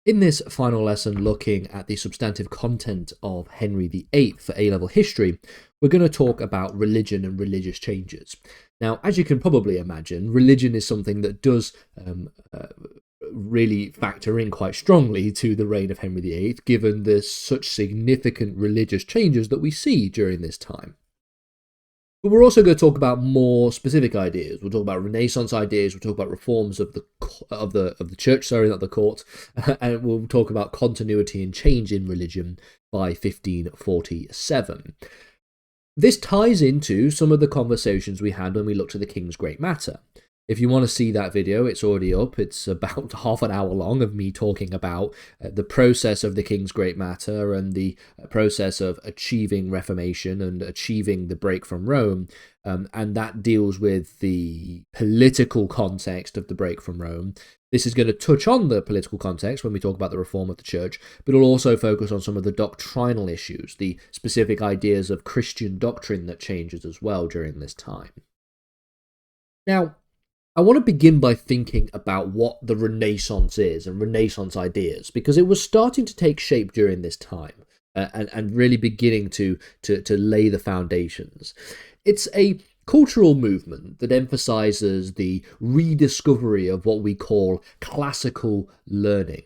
In this final lesson, looking at the substantive content of Henry VIII for A-level history, we're going to talk about religion and religious changes. Now, as you can probably imagine, religion is something that does really factor in quite strongly to the reign of Henry VIII, given the such significant religious changes that we see during this time. But we're also going to talk about more specific ideas. We'll talk about Renaissance ideas. We'll talk about reforms of the church, sorry, not the court, and we'll talk about continuity and change in religion by 1547. This ties into some of the conversations we had when we looked at the King's Great Matter. If you want to see that video, it's already up. It's about half an hour long of me talking about the process of the King's Great Matter and the process of achieving Reformation and achieving the break from Rome. And that deals with the political context of the break from Rome. This is going to touch on the political context when we talk about the reform of the church, but it'll also focus on some of the doctrinal issues, the specific ideas of Christian doctrine that changes as well during this time. Now, I want to begin by thinking about what the Renaissance is and Renaissance ideas, because it was starting to take shape during this time and really beginning to lay the foundations. It's a cultural movement that emphasizes the rediscovery of what we call classical learning.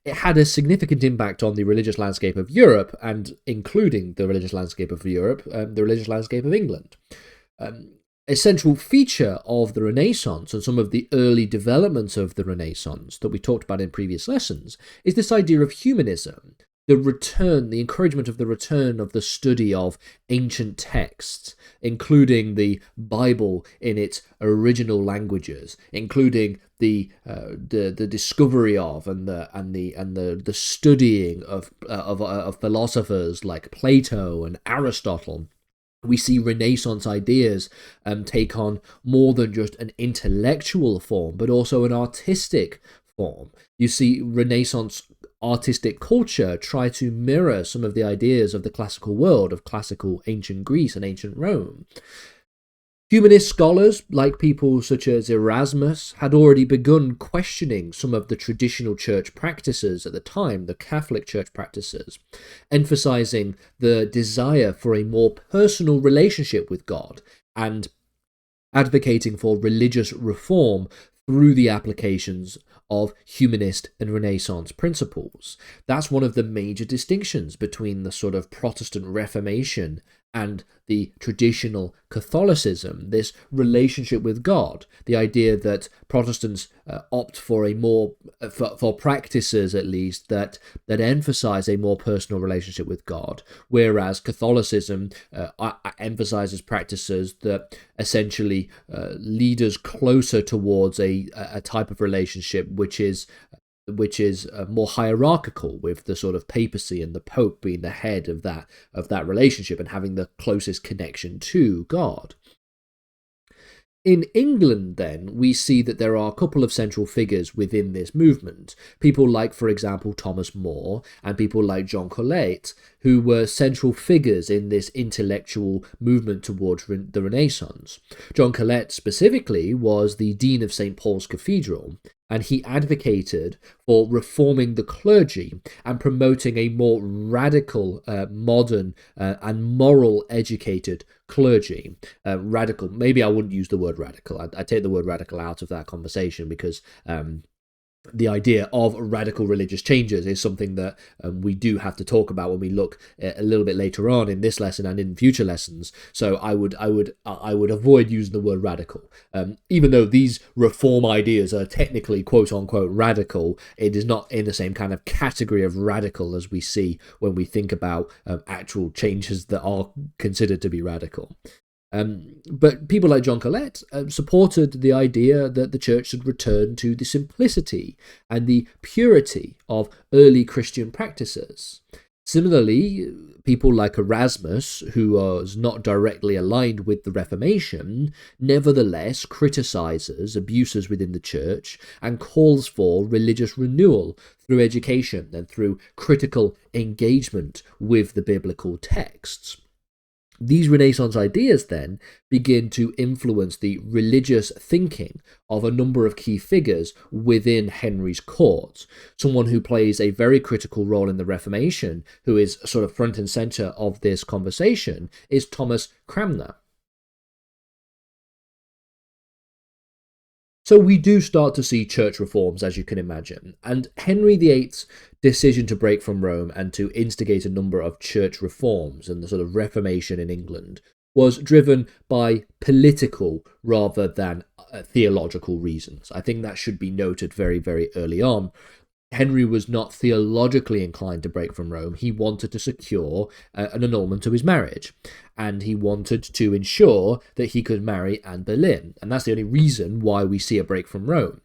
It had a significant impact on the religious landscape of Europe, and including the religious landscape of Europe, the religious landscape of England. A central feature of the Renaissance and some of the early developments of the Renaissance that we talked about in previous lessons is this idea of humanism, the encouragement of the return of the study of ancient texts, including the Bible in its original languages, including the discovery of and the studying of philosophers like Plato and Aristotle. We see Renaissance ideas take on more than just an intellectual form, but also an artistic form. You see Renaissance artistic culture try to mirror some of the ideas of the classical world, of classical ancient Greece and ancient Rome. Humanist scholars, like people such as Erasmus, had already begun questioning some of the traditional church practices at the time, the Catholic church practices, emphasizing the desire for a more personal relationship with God and advocating for religious reform through the applications of humanist and Renaissance principles. That's one of the major distinctions between the sort of Protestant Reformation and the traditional Catholicism, this relationship with God, the idea that Protestants opt for a more, for practices at least, that emphasize a more personal relationship with God, whereas Catholicism emphasizes practices that essentially lead us closer towards a type of relationship which is more hierarchical, with the sort of papacy and the Pope being the head of that relationship and having the closest connection to God. In England, then, we see that there are a couple of central figures within this movement. People like, for example, Thomas More and people like John Colet, who were central figures in this intellectual movement towards the Renaissance. John Colet specifically was the Dean of St. Paul's Cathedral, and he advocated for reforming the clergy and promoting a more radical, modern, and moral educated clergy. Radical, maybe I wouldn't use the word radical. I take the word radical out of that conversation because the idea of radical religious changes is something that we do have to talk about when we look a little bit later on in this lesson and in future lessons. So I would avoid using the word radical. Even though these reform ideas are technically quote unquote radical, it is not in the same kind of category of radical as we see when we think about actual changes that are considered to be radical. But people like John Colet supported the idea that the church should return to the simplicity and the purity of early Christian practices. Similarly, people like Erasmus, who was not directly aligned with the Reformation, nevertheless criticizes abuses within the church and calls for religious renewal through education and through critical engagement with the biblical texts. These Renaissance ideas then begin to influence the religious thinking of a number of key figures within Henry's court. Someone who plays a very critical role in the Reformation, who is sort of front and centre of this conversation, is Thomas Cranmer. So we do start to see church reforms, as you can imagine, and Henry VIII's decision to break from Rome and to instigate a number of church reforms and the sort of Reformation in England was driven by political rather than theological reasons. I think that should be noted very, very early on. Henry was not theologically inclined to break from Rome. He wanted to secure an annulment of his marriage, and he wanted to ensure that he could marry Anne Boleyn, and that's the only reason why we see a break from Rome.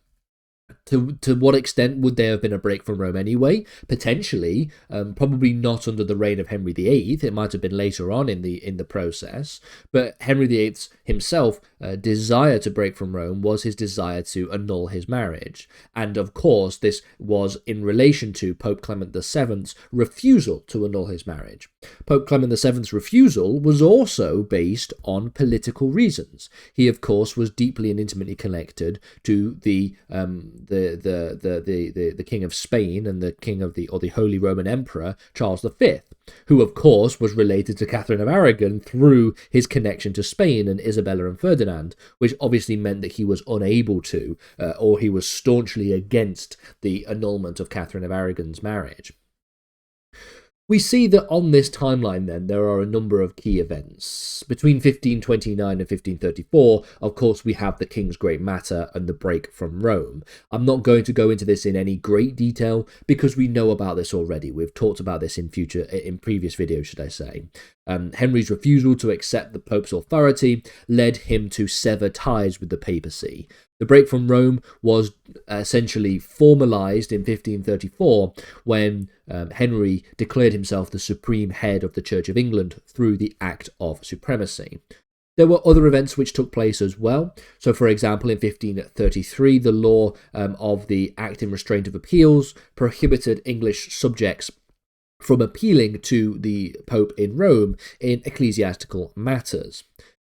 To what extent would there have been a break from Rome anyway? Potentially, probably not under the reign of Henry VIII. It might have been later on in the process. But Henry VIII's himself desire to break from Rome was his desire to annul his marriage, and of course this was in relation to Pope Clement VII's refusal to annul his marriage. Pope Clement VII's refusal was also based on political reasons. He, of course, was deeply and intimately connected to the King of Spain and the King of the Holy Roman Emperor Charles V, who of course was related to Catherine of Aragon through his connection to Spain and Isabella and Ferdinand, which obviously meant that he was unable to, or he was staunchly against the annulment of Catherine of Aragon's marriage. We see that on this timeline then there are a number of key events. Between 1529 and 1534, of course, we have the King's Great Matter and the break from Rome. I'm not going to go into this in any great detail because we know about this already. We've talked about this in previous videos, should I say. Henry's refusal to accept the Pope's authority led him to sever ties with the papacy. The break from Rome was essentially formalised in 1534 when Henry declared himself the supreme head of the Church of England through the Act of Supremacy. There were other events which took place as well. So, for example, in 1533, the law of the Act in Restraint of Appeals prohibited English subjects from appealing to the Pope in Rome in ecclesiastical matters.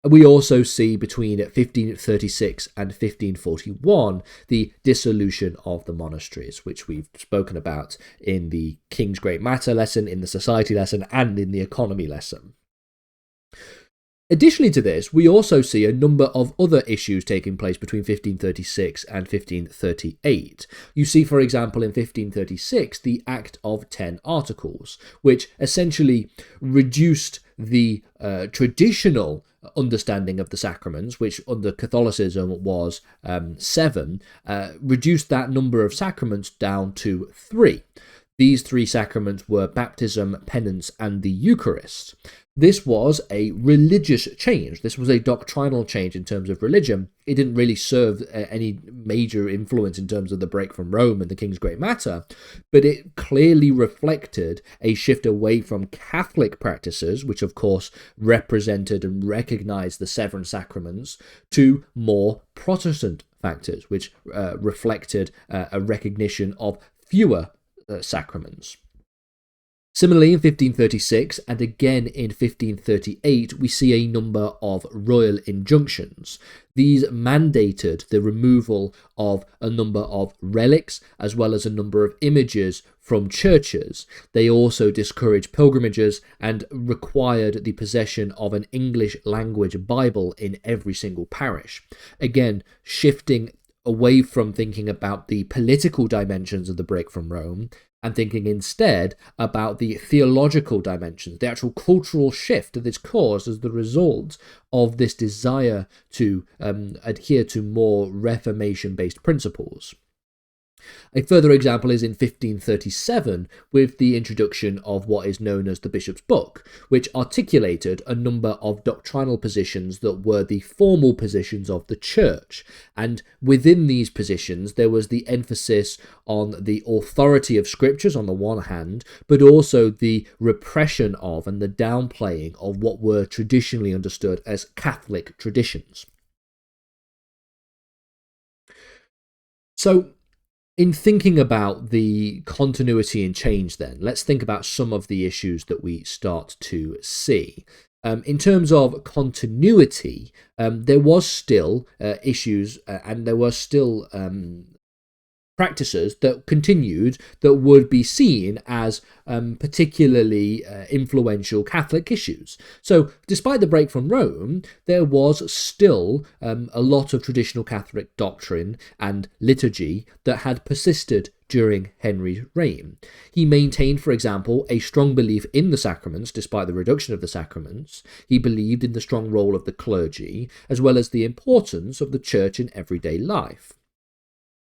We also see between 1536 and 1541 the dissolution of the monasteries, which we've spoken about in the King's Great Matter lesson, in the Society lesson, and in the Economy lesson. Additionally to this, we also see a number of other issues taking place between 1536 and 1538. You see, for example, in 1536, the Act of 10 Articles, which essentially reduced the traditional understanding of the sacraments, which under Catholicism was 7, reduced that number of sacraments down to 3. These 3 sacraments were baptism, penance, and the Eucharist. This was a religious change. This was a doctrinal change in terms of religion. It didn't really serve any major influence in terms of the break from Rome and the King's Great Matter, but it clearly reflected a shift away from Catholic practices, which of course represented and recognized the 7 sacraments, to more Protestant factors, which reflected a recognition of fewer sacraments. Similarly, in 1536 and again in 1538, we see a number of royal injunctions. These mandated the removal of a number of relics as well as a number of images from churches. They also discouraged pilgrimages and required the possession of an English language Bible in every single parish. Again, shifting away from thinking about the political dimensions of the break from Rome and thinking instead about the theological dimensions, the actual cultural shift that is caused as the result of this desire to adhere to more Reformation-based principles. A further example is in 1537 with the introduction of what is known as the Bishop's Book, which articulated a number of doctrinal positions that were the formal positions of the Church. And within these positions, there was the emphasis on the authority of scriptures on the one hand, but also the repression of and the downplaying of what were traditionally understood as Catholic traditions. So, in thinking about the continuity and change then, let's think about some of the issues that we start to see. In terms of continuity, there was still issues and there were still practices that continued that would be seen as particularly influential Catholic issues. So, despite the break from Rome, there was still a lot of traditional Catholic doctrine and liturgy that had persisted during Henry's reign. He maintained, for example, a strong belief in the sacraments despite the reduction of the sacraments. He believed in the strong role of the clergy, as well as the importance of the church in everyday life.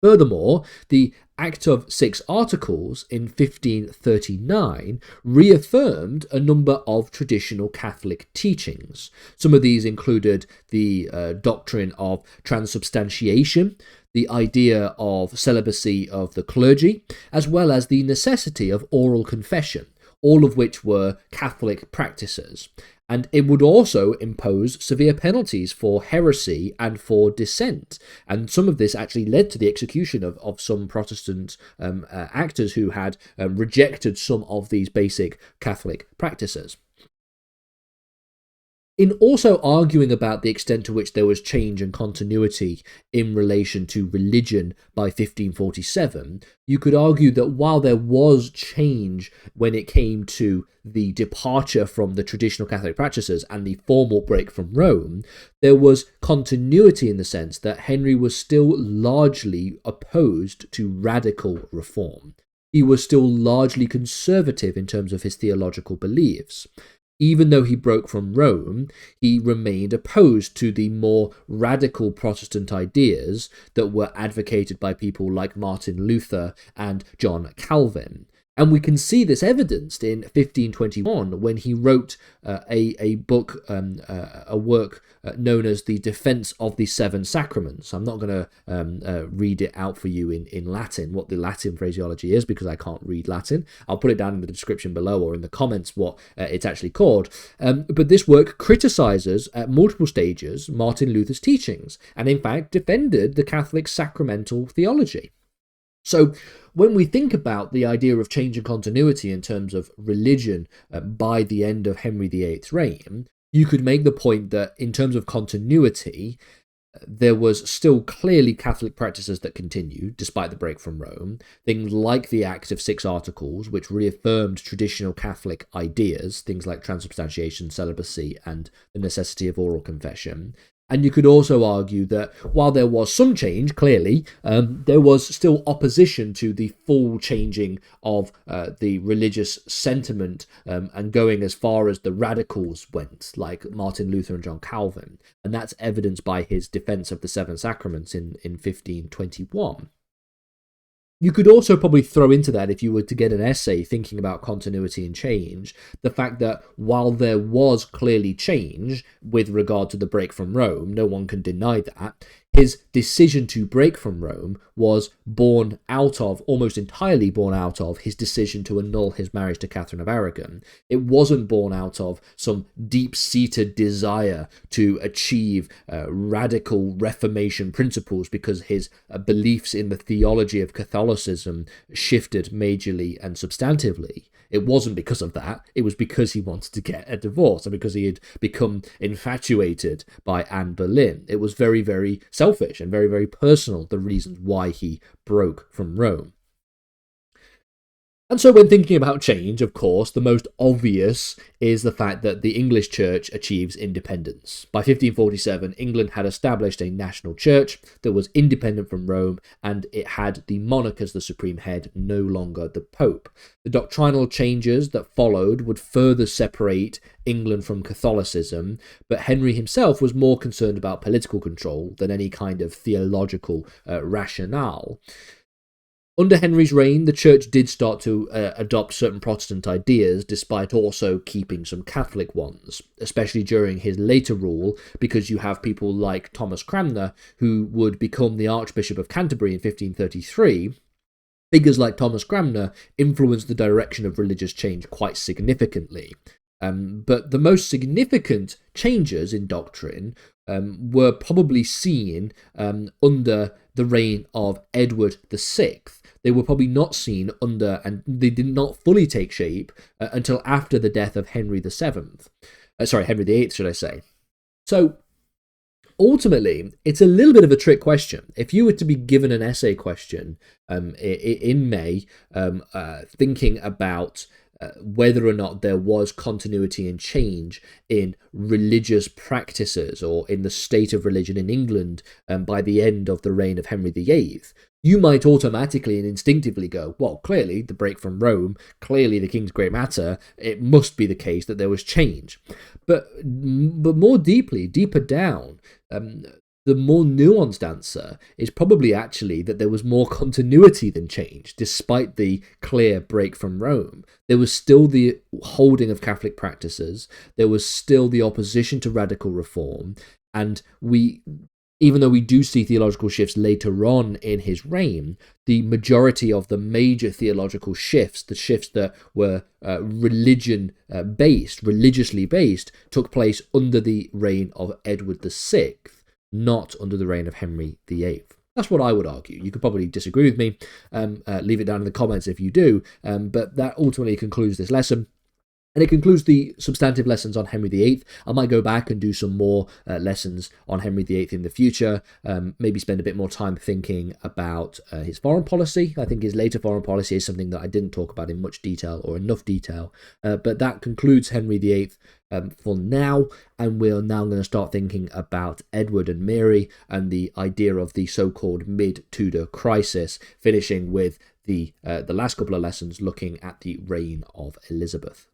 Furthermore, the Act of Six Articles in 1539 reaffirmed a number of traditional Catholic teachings. Some of these included the doctrine of transubstantiation, the idea of celibacy of the clergy, as well as the necessity of oral confession, all of which were Catholic practices. And it would also impose severe penalties for heresy and for dissent. And some of this actually led to the execution of some Protestant actors who had rejected some of these basic Catholic practices. In also arguing about the extent to which there was change and continuity in relation to religion by 1547, you could argue that while there was change when it came to the departure from the traditional Catholic practices and the formal break from Rome, there was continuity in the sense that Henry was still largely opposed to radical reform. He was still largely conservative in terms of his theological beliefs. Even though he broke from Rome, he remained opposed to the more radical Protestant ideas that were advocated by people like Martin Luther and John Calvin. And we can see this evidenced in 1521 when he wrote a book, a work known as The Defense of the Seven Sacraments. I'm not going to read it out for you in Latin, what the Latin phraseology is, because I can't read Latin. I'll put it down in the description below or in the comments what it's actually called. But this work criticizes at multiple stages Martin Luther's teachings and in fact defended the Catholic sacramental theology. So when we think about the idea of change and continuity in terms of religion by the end of Henry VIII's reign, you could make the point that in terms of continuity, there was still clearly Catholic practices that continued despite the break from Rome. Things like the Act of Six Articles, which reaffirmed traditional Catholic ideas, things like transubstantiation, celibacy, and the necessity of oral confession. And you could also argue that while there was some change, clearly, there was still opposition to the full changing of the religious sentiment and going as far as the radicals went, like Martin Luther and John Calvin. And that's evidenced by his defense of the Seven Sacraments in 1521. You could also probably throw into that, if you were to get an essay thinking about continuity and change, the fact that while there was clearly change with regard to the break from Rome, no one can deny that, his decision to break from Rome was born out of, almost entirely born out of, his decision to annul his marriage to Catherine of Aragon. It wasn't born out of some deep-seated desire to achieve radical Reformation principles because his beliefs in the theology of Catholicism shifted majorly and substantively. It wasn't because of that. It was because he wanted to get a divorce and because he had become infatuated by Anne Boleyn. It was very, very selfish and very, very personal, the reasons why he broke from Rome. And so when thinking about change, of course, the most obvious is the fact that the English church achieves independence. By 1547, England had established a national church that was independent from Rome, and it had the monarch as the supreme head, no longer the Pope. The doctrinal changes that followed would further separate England from Catholicism, but Henry himself was more concerned about political control than any kind of theological rationale. Under Henry's reign, the church did start to adopt certain Protestant ideas, despite also keeping some Catholic ones, especially during his later rule, because you have people like Thomas Cranmer, who would become the Archbishop of Canterbury in 1533. Figures like Thomas Cranmer influenced the direction of religious change quite significantly. But the most significant changes in doctrine were probably seen under the reign of Edward VI. They were probably not seen under, and they did not fully take shape until after the death of Henry VII. Henry VIII, should I say. So ultimately, it's a little bit of a trick question. If you were to be given an essay question in May, thinking about whether or not there was continuity and change in religious practices or in the state of religion in England by the end of the reign of Henry VIII, you might automatically and instinctively go, well, clearly the break from Rome, clearly the King's Great Matter, it must be the case that there was change. But more deeper down, the more nuanced answer is probably actually that there was more continuity than change, despite the clear break from Rome. There was still the holding of Catholic practices, there was still the opposition to radical reform, and even though we do see theological shifts later on in his reign, the majority of the major theological shifts, the shifts that were religiously based, took place under the reign of Edward VI, not under the reign of Henry VIII. That's what I would argue. You could probably disagree with me. Leave it down in the comments if you do. But that ultimately concludes this lesson. And it concludes the substantive lessons on Henry VIII. I might go back and do some more lessons on Henry VIII in the future, maybe spend a bit more time thinking about his foreign policy. I think his later foreign policy is something that I didn't talk about in much detail or enough detail. But that concludes Henry VIII for now, and we're now going to start thinking about Edward and Mary and the idea of the so-called mid-Tudor crisis, finishing with the last couple of lessons looking at the reign of Elizabeth.